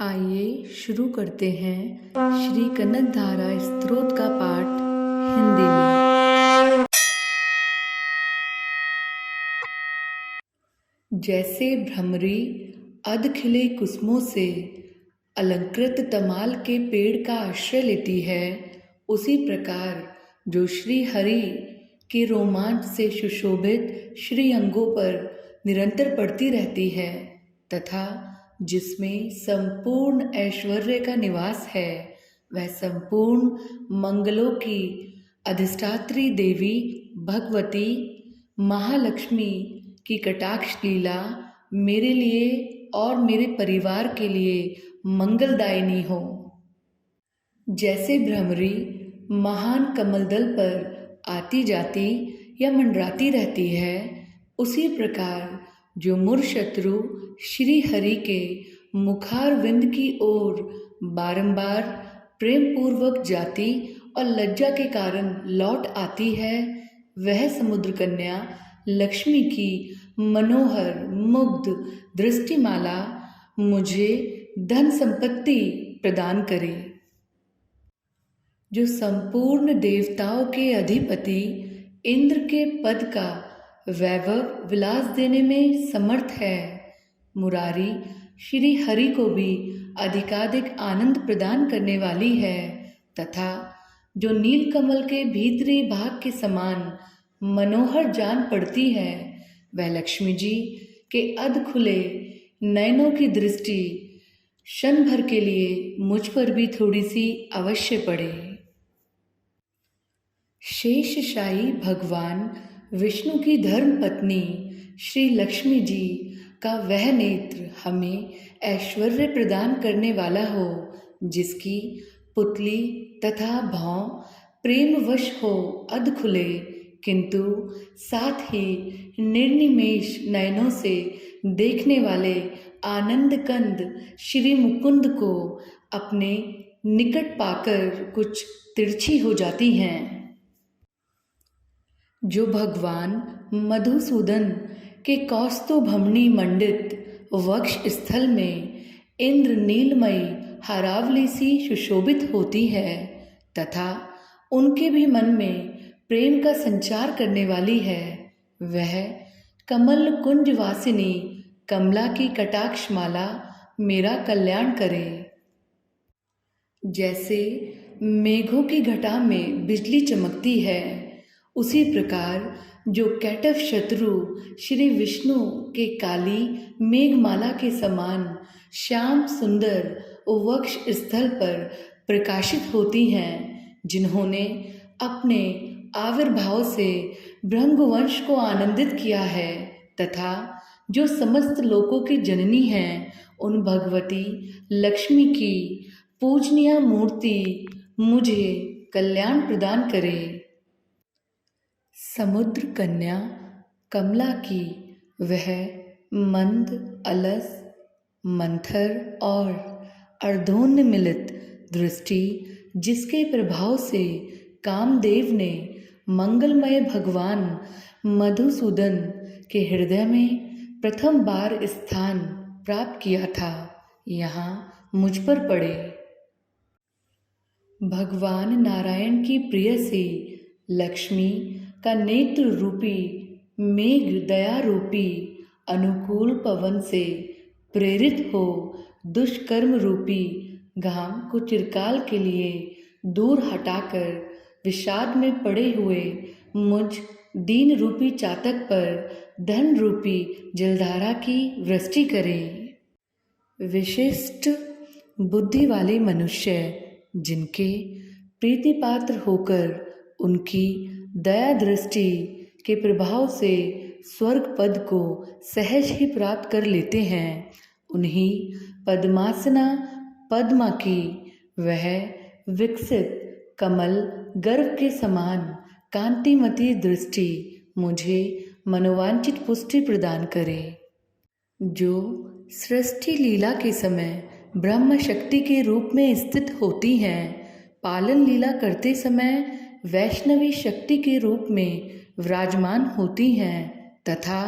आइए शुरू करते हैं श्री कनकधारा स्तोत्र का पाठ हिंदी में। जैसे भ्रमरी अध खिले कुसुमों से अलंकृत तमाल के पेड़ का आश्रय लेती है, उसी प्रकार जो श्री हरि के रोमांच से सुशोभित श्री अंगों पर निरंतर पड़ती रहती है तथा जिसमें संपूर्ण ऐश्वर्य का निवास है, वह संपूर्ण मंगलों की अधिष्ठात्री देवी भगवती महालक्ष्मी की कटाक्ष लीला मेरे लिए और मेरे परिवार के लिए मंगलदायिनी हो। जैसे भ्रमरी महान कमलदल पर आती जाती या मंडराती रहती है, उसी प्रकार जो मूर्शत्रु श्री हरि के मुखारविंद की ओर बारंबार प्रेम पूर्वक जाती और लज्जा के कारण लौट आती है, वह समुद्र कन्या लक्ष्मी की मनोहर मुग्ध दृष्टिमाला मुझे धन संपत्ति प्रदान करे। जो संपूर्ण देवताओं के अधिपति इंद्र के पद का वैभव विलास देने में समर्थ है, मुरारी श्री हरि को भी अधिकाधिक आनंद प्रदान करने वाली है तथा जो नीलकमल के भीतरी भाग के समान मनोहर जान पड़ती है, वह लक्ष्मी जी के अध खुले नयनों की दृष्टि क्षण भर के लिए मुझ पर भी थोड़ी सी अवश्य पड़े। शेषशाही भगवान विष्णु की धर्म पत्नी श्री लक्ष्मी जी का वह नेत्र हमें ऐश्वर्य प्रदान करने वाला हो, जिसकी पुतली तथा भौं प्रेमवश हो अध खुले किंतु साथ ही निर्निमेष नयनों से देखने वाले आनंद कंद श्री मुकुंद को अपने निकट पाकर कुछ तिरछी हो जाती हैं। जो भगवान मधुसूदन के कौस्तुभमणि मंडित वक्ष स्थल में इंद्र नीलमयी हरावली सी सुशोभित होती है तथा उनके भी मन में प्रेम का संचार करने वाली है, वह कमल कुंज वासिनी कमला की कटाक्ष माला मेरा कल्याण करे। जैसे मेघों की घटा में बिजली चमकती है, उसी प्रकार जो कैटव शत्रु श्री विष्णु के काली मेघमाला के समान श्याम सुंदर वक्ष स्थल पर प्रकाशित होती हैं, जिन्होंने अपने आविर्भाव से भृंगवंश को आनंदित किया है तथा जो समस्त लोकों की जननी हैं, उन भगवती लक्ष्मी की पूजनीय मूर्ति मुझे कल्याण प्रदान करे। समुद्र कन्या कमला की वह मंद अलस मंथर और अर्धोन्मिलित दृष्टि, जिसके प्रभाव से कामदेव ने मंगलमय भगवान मधुसूदन के हृदय में प्रथम बार स्थान प्राप्त किया था, यहाँ मुझ पर पड़े। भगवान नारायण की प्रिय से लक्ष्मी का नेत्र रूपी मेघ दया रूपी अनुकूल पवन से प्रेरित हो दुष्कर्म रूपी घाम को चिरकाल के लिए दूर हटाकर विषाद में पड़े हुए मुझ दीन रूपी चातक पर धन रूपी जलधारा की वृष्टि करे। विशिष्ट बुद्धि वाले मनुष्य जिनके प्रीति पात्र होकर उनकी दया दृष्टि के प्रभाव से स्वर्ग पद को सहज ही प्राप्त कर लेते हैं, उन्हीं पद्मासना पद्मा की वह विकसित कमल गर्भ के समान कांतिमती दृष्टि मुझे मनोवांछित पुष्टि प्रदान करे। जो सृष्टि लीला के समय ब्रह्म शक्ति के रूप में स्थित होती हैं, पालन लीला करते समय वैष्णवी शक्ति के रूप में विराजमान होती हैं तथा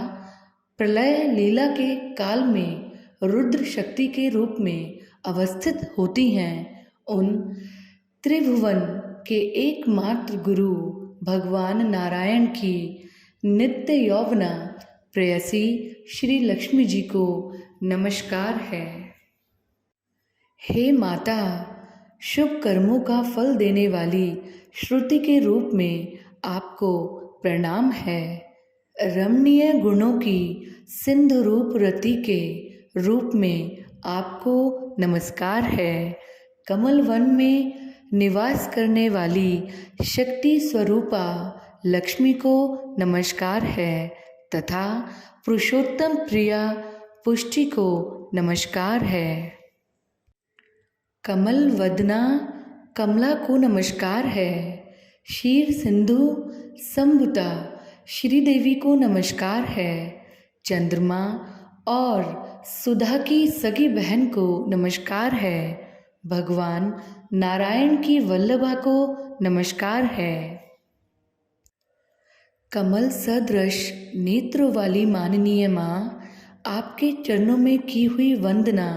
प्रलय लीला के काल में रुद्र शक्ति के रूप में अवस्थित होती हैं, उन त्रिभुवन के एकमात्र गुरु भगवान नारायण की नित्य यौवना प्रेयसी श्री लक्ष्मी जी को नमस्कार है। हे माता, शुभ कर्मों का फल देने वाली श्रुति के रूप में आपको प्रणाम है। रमणीय गुणों की सिंधु रूप रति के रूप में आपको नमस्कार है। कमल वन में निवास करने वाली शक्ति स्वरूपा लक्ष्मी को नमस्कार है तथा पुरुषोत्तम प्रिया पुष्टि को नमस्कार है। कमल वदना कमला को नमस्कार है। क्षीर सिंधु संभुता श्रीदेवी को नमस्कार है। चंद्रमा और सुधा की सगी बहन को नमस्कार है। भगवान नारायण की वल्लभा को नमस्कार है। कमल सदृश नेत्रों वाली माननीय माँ, आपके चरणों में की हुई वंदना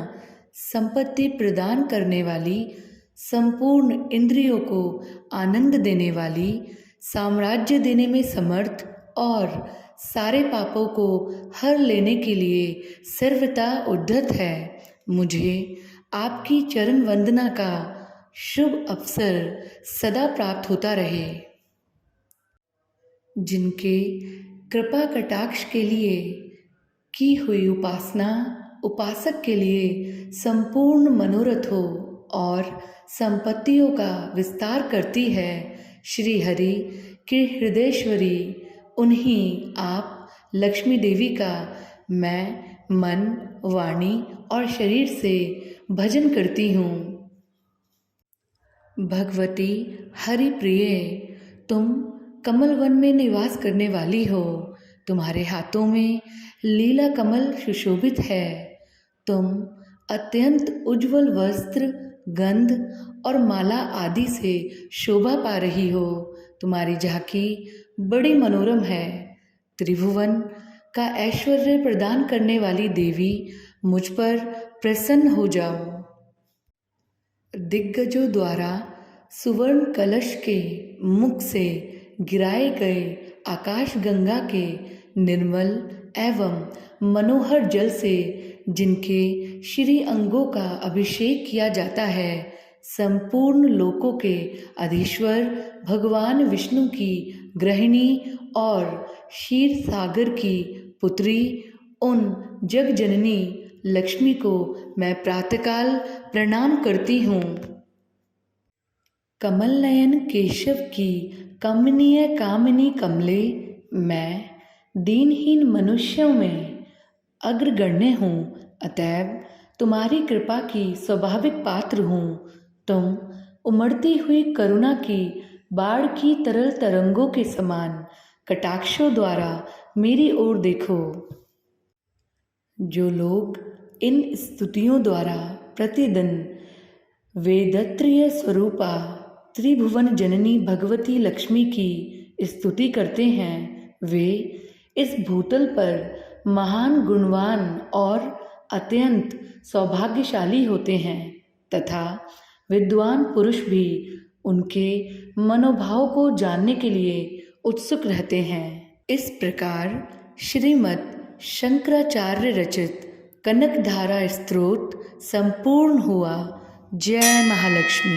संपत्ति प्रदान करने वाली, संपूर्ण इंद्रियों को आनंद देने वाली, साम्राज्य देने में समर्थ और सारे पापों को हर लेने के लिए सर्वथा उद्धत है। मुझे आपकी चरण वंदना का शुभ अवसर सदा प्राप्त होता रहे। जिनके कृपा कटाक्ष के लिए की हुई उपासना उपासक के लिए संपूर्ण मनोरथ हो और संपत्तियों का विस्तार करती है, श्री हरि की हृदयेश्वरी उन्हीं आप लक्ष्मी देवी का मैं मन, वाणी और शरीर से भजन करती हूँ। भगवती हरि प्रिय, तुम कमल वन में निवास करने वाली हो। तुम्हारे हाथों में लीला कमल सुशोभित है। तुम अत्यंत उज्जवल वस्त्र, गंध और माला आदि से शोभा पा रही हो। तुम्हारी झांकी बड़ी मनोरम है। त्रिभुवन का ऐश्वर्य प्रदान करने वाली देवी, मुझ पर प्रसन्न हो जाओ। दिग्गजों द्वारा सुवर्ण कलश के मुख से गिराए गए आकाश गंगा के निर्मल एवं मनोहर जल से जिनके श्री अंगों का अभिषेक किया जाता है, संपूर्ण लोकों के अधीश्वर भगवान विष्णु की गृहिणी और क्षीर सागर की पुत्री उन जग जननी लक्ष्मी को मैं प्रातःकाल प्रणाम करती हूँ। कमल नयन केशव की कमनीय कामिनी कमले, मैं दीनहीन मनुष्यों में अग्रगण्य हूँ, अतएव तुम्हारी कृपा की स्वाभाविक पात्र हूँ। तुम उमड़ती हुई करुणा की बाढ़ की तरल तरंगों के समान कटाक्षों द्वारा मेरी ओर देखो। जो लोग इन स्तुतियों द्वारा प्रतिदिन वेदत्रिय स्वरूपा त्रिभुवन जननी भगवती लक्ष्मी की स्तुति करते हैं, वे इस भूतल पर महान गुणवान और अत्यंत सौभाग्यशाली होते हैं तथा विद्वान पुरुष भी उनके मनोभाव को जानने के लिए उत्सुक रहते हैं। इस प्रकार श्रीमद् शंकराचार्य रचित कनकधारा स्तोत्र संपूर्ण हुआ। जय महालक्ष्मी।